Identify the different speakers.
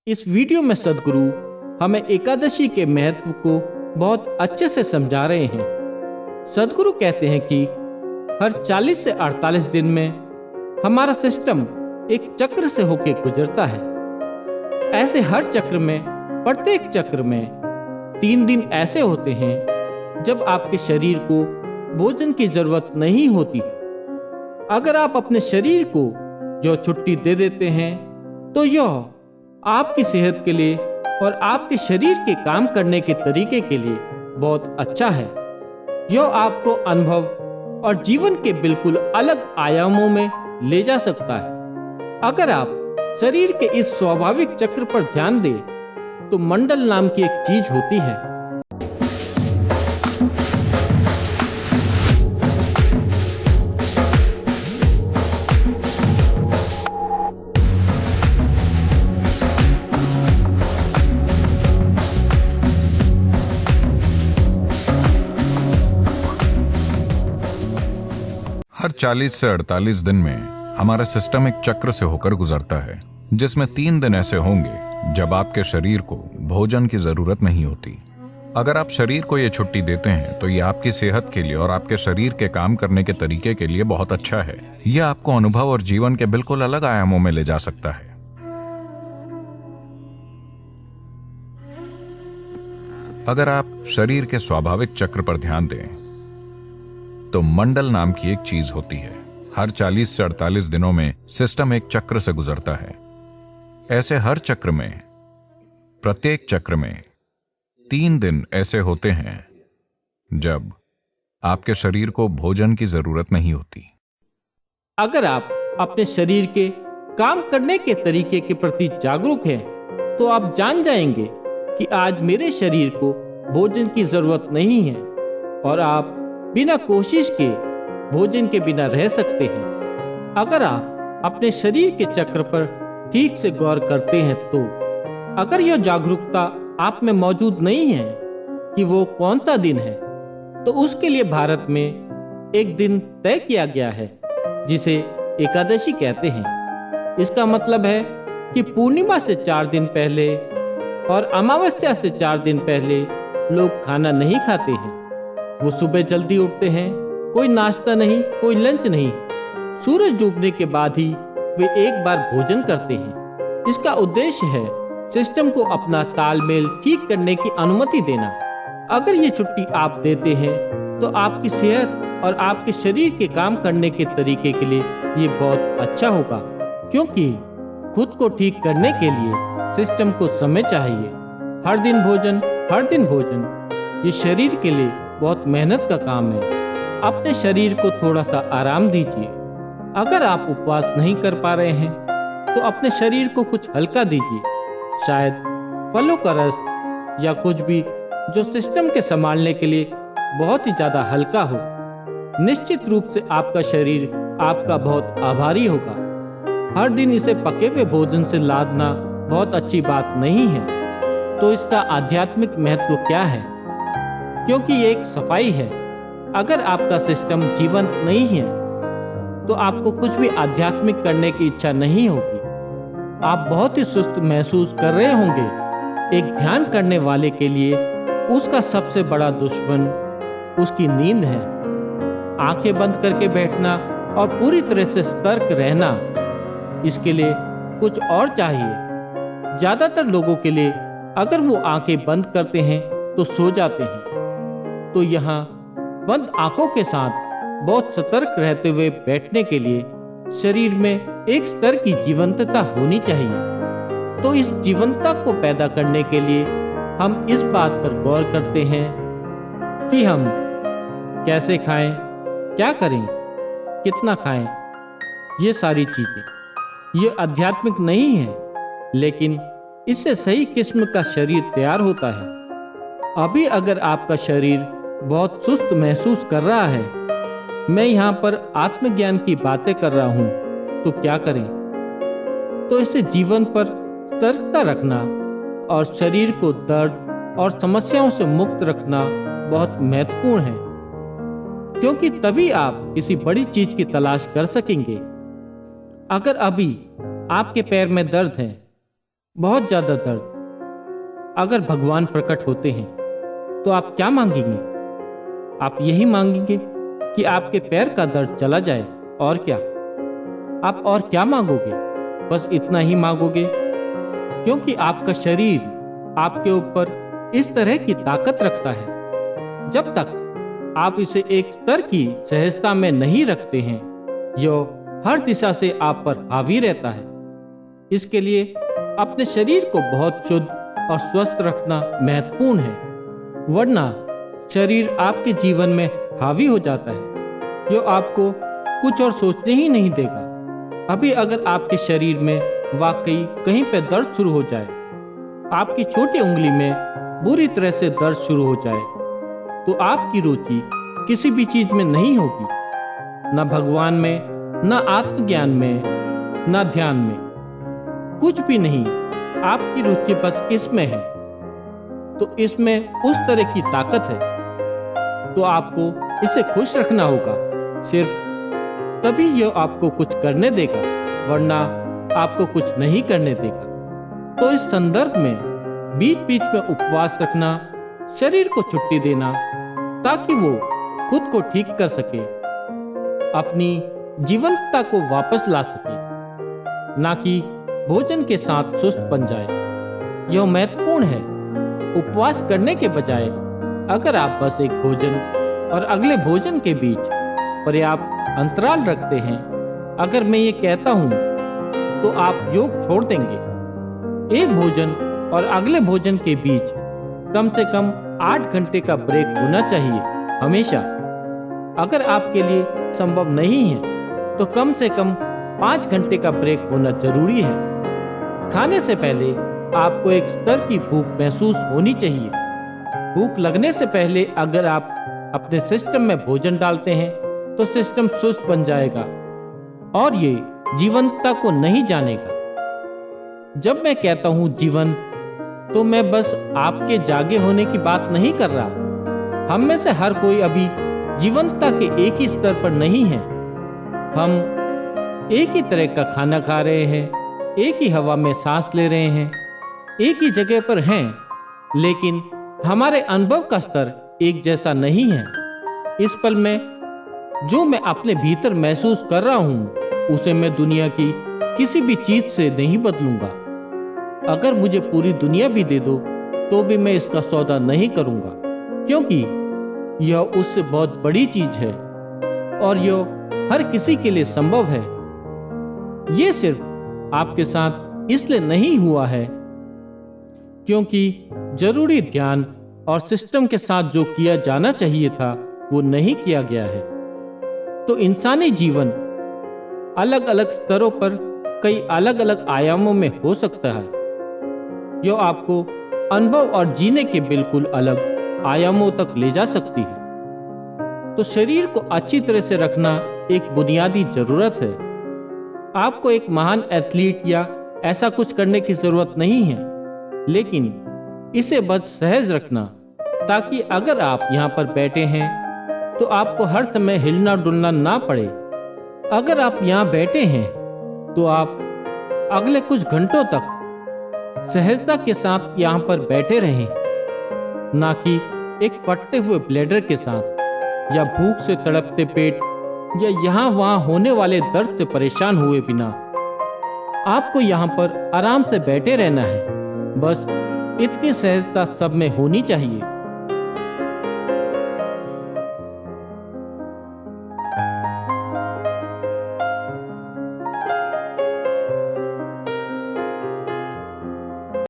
Speaker 1: इस वीडियो में सदगुरु हमें एकादशी के महत्व को बहुत अच्छे से समझा रहे हैं। सदगुरु कहते हैं कि हर 40 से 48 दिन में हमारा सिस्टम एक चक्र से होकर गुजरता है। ऐसे हर चक्र में, प्रत्येक चक्र में 3 दिन ऐसे होते हैं जब आपके शरीर को भोजन की जरूरत नहीं होती। अगर आप अपने शरीर को जो छुट्टी दे देते हैं तो यह आपकी सेहत के लिए और आपके शरीर के काम करने के तरीके के लिए बहुत अच्छा है। यह आपको अनुभव और जीवन के बिल्कुल अलग आयामों में ले जा सकता है। अगर आप शरीर के इस स्वाभाविक चक्र पर ध्यान दें तो मंडल नाम की एक चीज होती है।
Speaker 2: हर 40 से 48 दिन में हमारा सिस्टम एक चक्र से होकर गुजरता है, जिसमें 3 दिन ऐसे होंगे जब आपके शरीर को भोजन की जरूरत नहीं होती। अगर आप शरीर को ये छुट्टी देते हैं तो ये आपकी सेहत के लिए और आपके शरीर के काम करने के तरीके के लिए बहुत अच्छा है। यह आपको अनुभव और जीवन के बिल्कुल अलग आयामों में ले जा सकता है। अगर आप शरीर के स्वाभाविक चक्र पर ध्यान दें तो मंडल नाम की एक चीज होती है। हर 40 से 48 दिनों में सिस्टम एक चक्र से गुजरता है। ऐसे हर चक्र में, प्रत्येक चक्र में 3 दिन ऐसे होते हैं जब आपके शरीर को भोजन की जरूरत नहीं होती।
Speaker 1: अगर आप अपने शरीर के काम करने के तरीके के प्रति जागरूक हैं तो आप जान जाएंगे कि आज मेरे शरीर को भोजन की जरूरत नहीं है और आप बिना कोशिश के भोजन के बिना रह सकते हैं। अगर आप अपने शरीर के चक्र पर ठीक से गौर करते हैं तो अगर यह जागरूकता आप में मौजूद नहीं है कि वो कौन सा दिन है, तो उसके लिए भारत में एक दिन तय किया गया है जिसे एकादशी कहते हैं। इसका मतलब है कि पूर्णिमा से 4 दिन पहले और अमावस्या से 4 दिन पहले लोग खाना नहीं खाते हैं। वो सुबह जल्दी उठते हैं, कोई नाश्ता नहीं, कोई लंच नहीं। सूरज डूबने के बाद ही वे एक बार भोजन करते हैं। इसका उद्देश्य है सिस्टम को अपना तालमेल ठीक करने की अनुमति देना। अगर ये छुट्टी आप देते हैं तो आपकी सेहत और आपके शरीर के काम करने के तरीके के लिए ये बहुत अच्छा होगा, क्योंकि खुद को ठीक करने के लिए सिस्टम को समय चाहिए। हर दिन भोजन, हर दिन भोजन, ये शरीर के लिए बहुत मेहनत का काम है। अपने शरीर को थोड़ा सा आराम दीजिए। अगर आप उपवास नहीं कर पा रहे हैं तो अपने शरीर को कुछ हल्का दीजिए, शायद फलों का रस या कुछ भी जो सिस्टम के संभालने के लिए बहुत ही ज्यादा हल्का हो। निश्चित रूप से आपका शरीर आपका बहुत आभारी होगा। हर दिन इसे पके हुए भोजन से लादना बहुत अच्छी बात नहीं है। तो इसका आध्यात्मिक महत्व क्या है? क्योंकि ये एक सफाई है। अगर आपका सिस्टम जीवंत नहीं है तो आपको कुछ भी आध्यात्मिक करने की इच्छा नहीं होगी। आप बहुत ही सुस्त महसूस कर रहे होंगे। एक ध्यान करने वाले के लिए उसका सबसे बड़ा दुश्मन उसकी नींद है। आंखें बंद करके बैठना और पूरी तरह से सतर्क रहना, इसके लिए कुछ और चाहिए। ज्यादातर लोगों के लिए अगर वो आंखें बंद करते हैं तो सो जाते हैं। तो यहाँ बंद आंखों के साथ बहुत सतर्क रहते हुए बैठने के लिए शरीर में एक स्तर की जीवंतता होनी चाहिए। तो इस जीवंतता को पैदा करने के लिए हम इस बात पर गौर करते हैं कि हम कैसे खाएं, क्या करें, कितना खाएं। ये सारी चीजें ये आध्यात्मिक नहीं है, लेकिन इससे सही किस्म का शरीर तैयार होता है। अभी अगर आपका शरीर बहुत सुस्त महसूस कर रहा है, मैं यहाँ पर आत्मज्ञान की बातें कर रहा हूँ, तो क्या करें? तो इसे जीवन पर सतर्कता रखना और शरीर को दर्द और समस्याओं से मुक्त रखना बहुत महत्वपूर्ण है, क्योंकि तभी आप किसी बड़ी चीज की तलाश कर सकेंगे। अगर अभी आपके पैर में दर्द है बहुत ज्यादा दर्द। अगर भगवान प्रकट होते हैं तो आप क्या मांगेंगे? आप यही मांगेंगे कि आपके पैर का दर्द चला जाए, और क्या? आप और क्या मांगोगे? बस इतना ही मांगोगे, क्योंकि आपका शरीर आपके ऊपर इस तरह की ताकत रखता है। जब तक आप इसे एक स्तर की सहजता में नहीं रखते हैं, यह हर दिशा से आप पर हावी रहता है। इसके लिए अपने शरीर को बहुत शुद्ध और स्वस्थ रखना महत्वपूर्ण है, वरना शरीर आपके जीवन में हावी हो जाता है, जो आपको कुछ और सोचने ही नहीं देगा। अभी अगर आपके शरीर में वाकई कहीं पे दर्द शुरू हो जाए, आपकी छोटी उंगली में बुरी तरह से दर्द शुरू हो जाए, तो आपकी रुचि किसी भी चीज में नहीं होगी, न भगवान में, न आत्मज्ञान में, न ध्यान में, कुछ भी नहीं। आपकी रुचि बस इसमें है, तो इसमें उस तरह की ताकत है, तो आपको इसे खुश रखना होगा। सिर्फ तभी यह आपको कुछ करने देगा, वरना आपको कुछ नहीं करने देगा। तो इस संदर्भ में बीच बीच में उपवास रखना, शरीर को छुट्टी देना, ताकि वो खुद को ठीक कर सके, अपनी जीवंतता को वापस ला सके, ना कि भोजन के साथ सुस्त बन जाए। यह महत्वपूर्ण है। उपवास करने के बजाय अगर आप बस एक भोजन और अगले भोजन के बीच पर्याप्त अंतराल रखते हैं, अगर मैं ये कहता हूं तो आप योग छोड़ देंगे। एक भोजन और अगले भोजन के बीच कम से कम 8 घंटे का ब्रेक होना चाहिए, हमेशा। अगर आपके लिए संभव नहीं है तो कम से कम 5 घंटे का ब्रेक होना जरूरी है। खाने से पहले आपको एक स्तर की भूख महसूस होनी चाहिए। भूख लगने से पहले अगर आप अपने सिस्टम में भोजन डालते हैं तो सिस्टम सुस्त बन जाएगा और ये जीवंतता को नहीं जानेगा। जब मैं कहता हूं जीवन, तो मैं बस आपके जागे होने की बात नहीं कर रहा। हम में से हर कोई अभी जीवंतता के एक ही स्तर पर नहीं है। हम एक ही तरह का खाना खा रहे हैं, एक ही हवा में सांस ले रहे हैं, एक ही जगह पर हैं, लेकिन हमारे अनुभव का स्तर एक जैसा नहीं है। इस पल में जो मैं अपने भीतर महसूस कर रहा हूं, उसे मैं दुनिया की किसी भी चीज से नहीं बदलूंगा। अगर मुझे पूरी दुनिया भी दे दो तो भी मैं इसका सौदा नहीं करूंगा, क्योंकि यह उससे बहुत बड़ी चीज है और यह हर किसी के लिए संभव है। यह सिर्फ आपके साथ इसलिए नहीं हुआ है क्योंकि जरूरी ध्यान और सिस्टम के साथ जो किया जाना चाहिए था वो नहीं किया गया है। तो इंसानी जीवन अलग अलग स्तरों पर कई अलग अलग आयामों में हो सकता है, जो आपको अनुभव और जीने के बिल्कुल अलग आयामों तक ले जा सकती है। तो शरीर को अच्छी तरह से रखना एक बुनियादी जरूरत है। आपको एक महान एथलीट या ऐसा कुछ करने की जरूरत नहीं है, लेकिन इसे बस सहज रखना, ताकि अगर आप यहाँ पर बैठे हैं तो आपको हर समय हिलना डुलना ना पड़े। अगर आप यहाँ बैठे हैं तो आप अगले कुछ घंटों तक सहजता के साथ यहाँ पर बैठे रहें, ना कि एक फटते हुए ब्लैडर के साथ या भूख से तड़पते पेट या यहाँ वहाँ होने वाले दर्द से परेशान हुए बिना। आपको यहाँ पर आराम से बैठे रहना है। बस इतनी सहजता सब में होनी चाहिए।